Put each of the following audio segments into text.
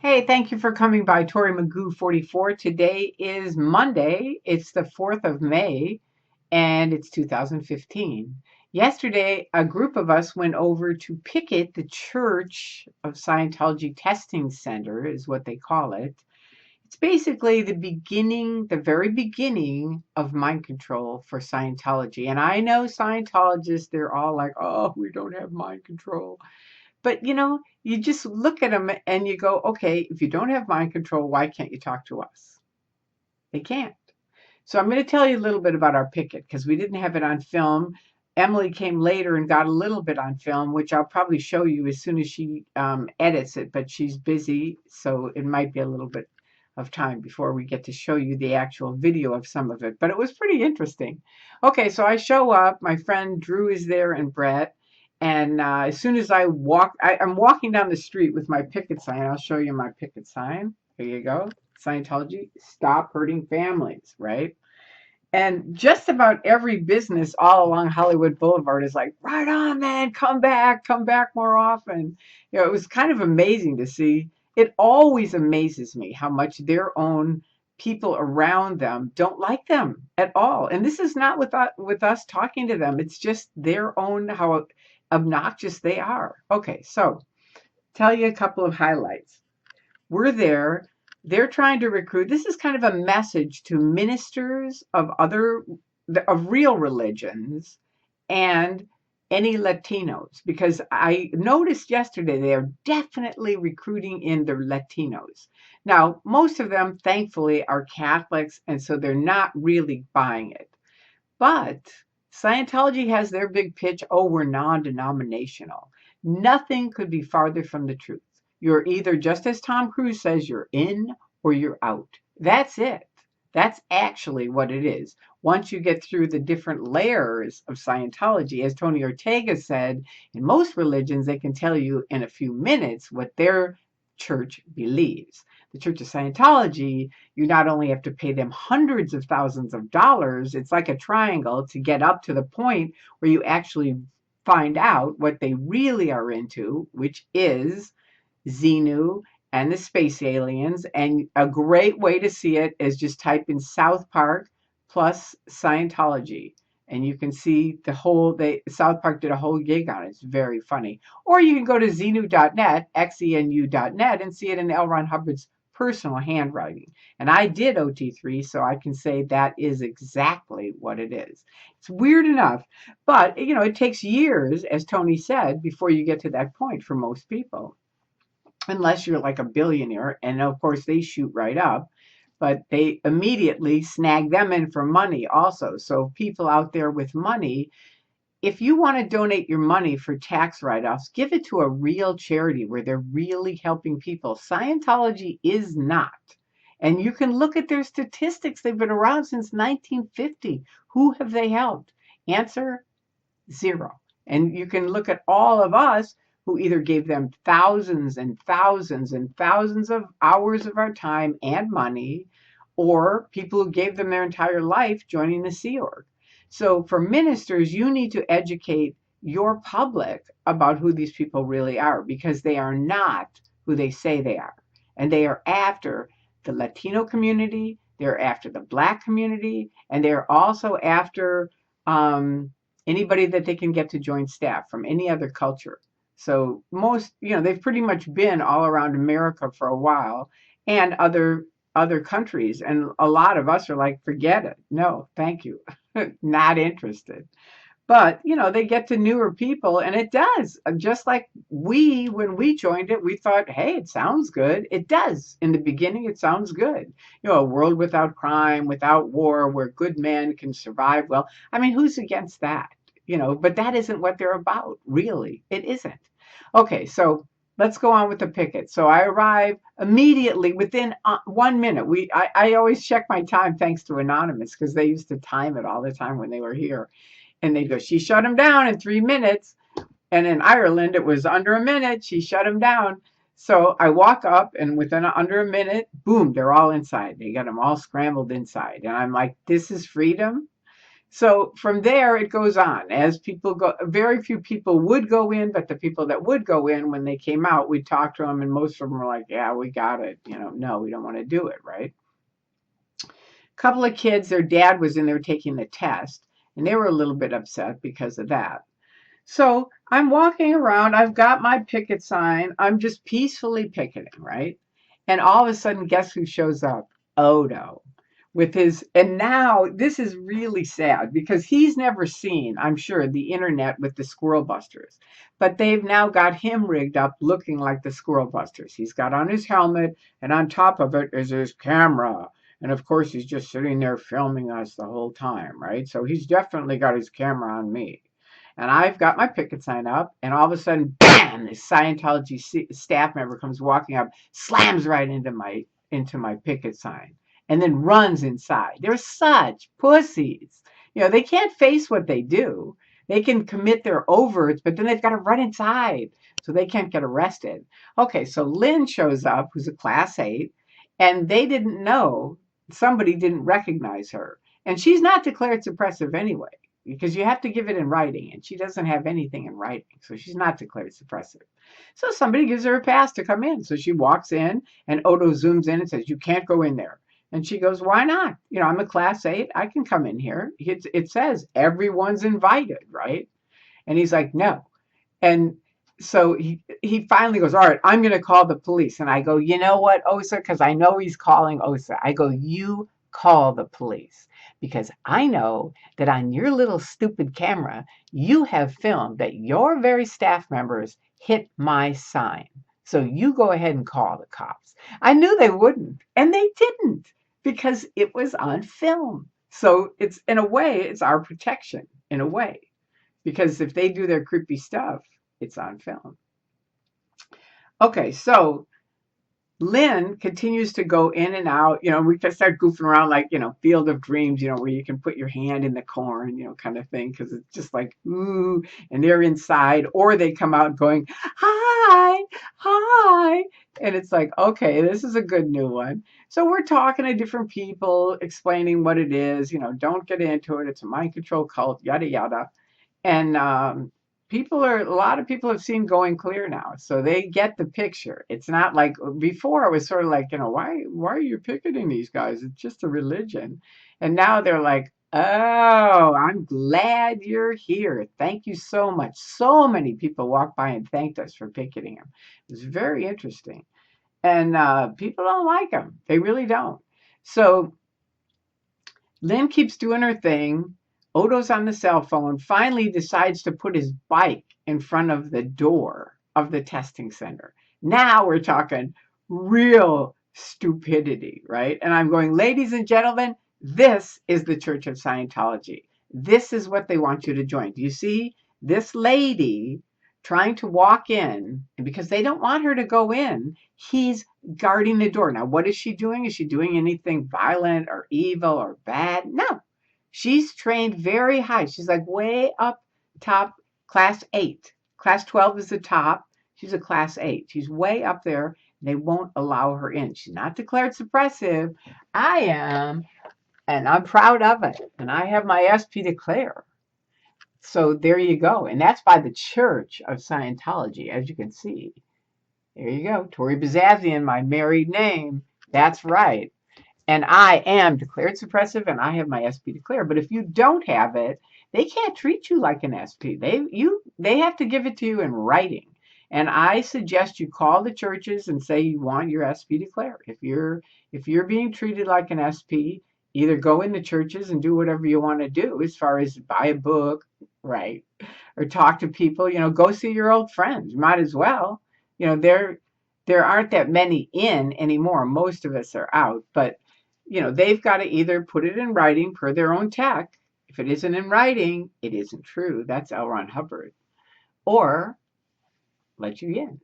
Hey, thank you for coming by. Tory Magoo 44. Today is Monday. It's the 4th of May and it's 2015. Yesterday, a group of us went over to Picket, the Church of Scientology Testing Center, is what they call it. It's basically the beginning, the very beginning of mind control for Scientology. And I know Scientologists, they're all like, oh, we don't have mind control. But you just look at them and you go, okay, if you don't have mind control, why can't you talk to us? They can't. So I'm going to tell you a little bit about our Picket because we didn't have it on film. Emily came later and got a little bit on film, which I'll probably show you as soon as she edits it, but she's busy, so it might be a little bit of time before we get to show you the actual video of some of it. But it was pretty interesting. Okay, so I show up. My friend Drew is there and Brett. And as soon as I'm walking down the street with my Picket sign. I'll show you my Picket sign. There you go. Scientology, stop hurting families, right? And just about every business all along Hollywood Boulevard is like, right on, man, come back more often. It was kind of amazing to see. It always amazes me how much their own people around them don't like them at all. And this is not with us talking to them. It's just their own, how obnoxious they are. Okay, so tell you a couple of highlights. We're there. They're trying to recruit. This is kind of a message to ministers of real religions and any Latinos, because I noticed yesterday they are definitely recruiting in the Latinos. Now, most of them, thankfully, are Catholics, and so they're not really buying it. But Scientology has their big pitch, oh, we're non-denominational. Nothing could be farther from the truth. You're either, just as Tom Cruise says, you're in or you're out. That's it. That's actually what it is. Once you get through the different layers of Scientology, as Tony Ortega said, in most religions, they can tell you in a few minutes what their church believes. The Church of Scientology, you not only have to pay them hundreds of thousands of dollars, it's like a triangle to get up to the point where you actually find out what they really are into, which is Xenu and the space aliens. And a great way to see it is just type in South Park plus Scientology. And you can see South Park did a whole gig on it. It's very funny. Or you can go to xenu.net, xenu.net, and see it in L. Ron Hubbard's personal handwriting. And I did OT3, so I can say that is exactly what it is. It's weird enough, but it takes years, as Tony said, before you get to that point for most people, unless you're like a billionaire. And of course, they shoot right up, but they immediately snag them in for money also. So people out there with money, if you want to donate your money for tax write-offs, give it to a real charity where they're really helping people. Scientology is not. And you can look at their statistics. They've been around since 1950. Who have they helped? Answer, zero. And you can look at all of us who either gave them thousands and thousands and thousands of hours of our time and money, or people who gave them their entire life joining the Sea Org. So for ministers, you need to educate your public about who these people really are, because they are not who they say they are. And they are after the Latino community, they're after the Black community, and they're also after anybody that they can get to join staff from any other culture. So most, they've pretty much been all around America for a while, and other countries. And a lot of us are like, forget it. No, thank you. Not interested. But, they get to newer people, and it does. Just like when we joined it, we thought, hey, it sounds good. It does. In the beginning, it sounds good. A world without crime, without war, where good men can survive. Well, I mean, who's against that? But that isn't what they're about, really. It isn't. Okay, so let's go on with the Picket. So I arrive immediately within 1 minute. I always check my time thanks to Anonymous, because they used to time it all the time when they were here. And they'd go, she shut him down in 3 minutes. And in Ireland, it was under a minute. She shut him down. So I walk up, and within under a minute, boom, they're all inside. They got them all scrambled inside. And I'm like, this is freedom. So from there, it goes on as people go. Very few people would go in, but the people that would go in, when they came out, we'd talk to them, and most of them were like, "Yeah, we got it. No, we don't want to do it." Right? A couple of kids, their dad was in there taking the test, and they were a little bit upset because of that. So I'm walking around. I've got my picket sign. I'm just peacefully picketing, right? And all of a sudden, guess who shows up? Odo. With his, and now this is really sad because he's never seen, I'm sure, the internet with the squirrel busters. But they've now got him rigged up looking like the squirrel busters. He's got on his helmet, and on top of it is his camera. And of course, he's just sitting there filming us the whole time, right? So he's definitely got his camera on me. And I've got my picket sign up, and all of a sudden, bam! This Scientology staff member comes walking up, slams right into my picket sign, and then runs inside. They're such pussies. They can't face what they do. They can commit their overts, but then they've got to run inside, so they can't get arrested. Okay, so Lynn shows up, who's a class 8, and they didn't know. Somebody didn't recognize her, and she's not declared suppressive anyway, because you have to give it in writing, and she doesn't have anything in writing, so she's not declared suppressive. So somebody gives her a pass to come in. So she walks in, and Odo zooms in and says, "You can't go in there." And she goes, "Why not? I'm a class 8. I can come in here. It says everyone's invited, right?" And he's like, "No." And so he finally goes, "All right, I'm going to call the police." And I go, "You know what, Osa?" Because I know he's calling Osa. I go, "You call the police. Because I know that on your little stupid camera, you have filmed that your very staff members hit my sign. So you go ahead and call the cops." I knew they wouldn't, and they didn't, because it was on film. So it's, in a way, it's our protection, in a way. Because if they do their creepy stuff, it's on film. Okay, so Lynn continues to go in and out. We can start goofing around like, Field of Dreams, where you can put your hand in the corn, kind of thing, because it's just like, ooh, and they're inside, or they come out going, "Hi, hi." And it's like, okay, this is a good new one. So we're talking to different people, explaining what it is, don't get into it. It's a mind control cult, yada, yada. And a lot of people have seen Going Clear now, so they get the picture. It's not like before. It was sort of like, why are you picketing these guys? It's just a religion. And now they're like, "Oh, I'm glad you're here. Thank you so much." So many people walked by and thanked us for picketing them. It was very interesting. And people don't like them. They really don't. So Lynn keeps doing her thing. Odo's on the cell phone, finally decides to put his bike in front of the door of the testing center. Now we're talking real stupidity, right? And I'm going, "Ladies and gentlemen, this is the Church of Scientology. This is what they want you to join. Do you see this lady trying to walk in? And because they don't want her to go in, he's guarding the door. Now, what is she doing? Is she doing anything violent or evil or bad? No. She's trained very high. She's like way up top, class 8. Class 12 is the top. She's a class 8. She's way up there. They won't allow her in. She's not declared suppressive. I am, and I'm proud of it. And I have my SP declare. So there you go. And that's by the Church of Scientology, as you can see. There you go. Tory Bazazian, my married name. That's right. And I am declared suppressive, and I have my SP declare. But if you don't have it, they can't treat you like an SP. They have to give it to you in writing. And I suggest you call the churches and say you want your SP declare. If you're being treated like an SP, either go in the churches and do whatever you want to do, as far as buy a book, right, or talk to people. Go see your old friends. You might as well. There aren't that many in anymore. Most of us are out, but they've got to either put it in writing per their own tech. If it isn't in writing, it isn't true. That's L. Ron Hubbard. Or let you in.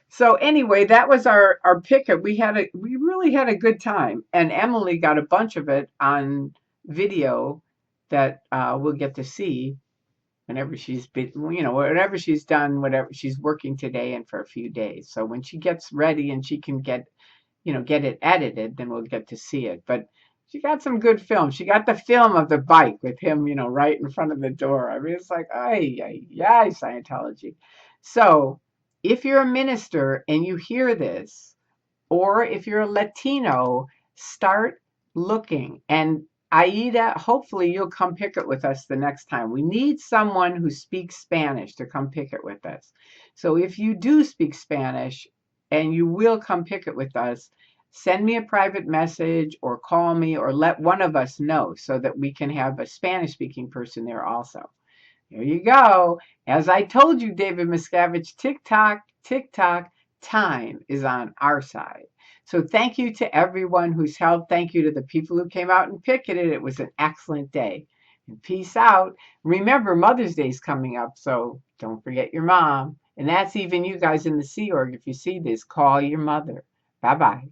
So anyway, that was our picket. We really had a good time, and Emily got a bunch of it on video that we'll get to see whenever she's been, whatever she's done, whatever she's working today and for a few days. So when she gets ready and she can get it edited, then we'll get to see it. But She got some good film. She got the film of the bike with him, right in front of the door. I mean, it's like, ay, Scientology. So if you're a minister and you hear this, or if you're a Latino, start looking. And Aida, hopefully you'll come picket with us the next time. We need someone who speaks Spanish to come picket with us. So if you do speak Spanish and you will come picket with us, send me a private message or call me or let one of us know so that we can have a Spanish speaking person there also. There you go. As I told you, David Miscavige, tick-tock, time is on our side. So thank you to everyone who's helped. Thank you to the people who came out and picketed. It was an excellent day. And peace out. Remember, Mother's Day is coming up, so don't forget your mom. And that's even you guys in the Sea Org. If you see this, call your mother. Bye-bye.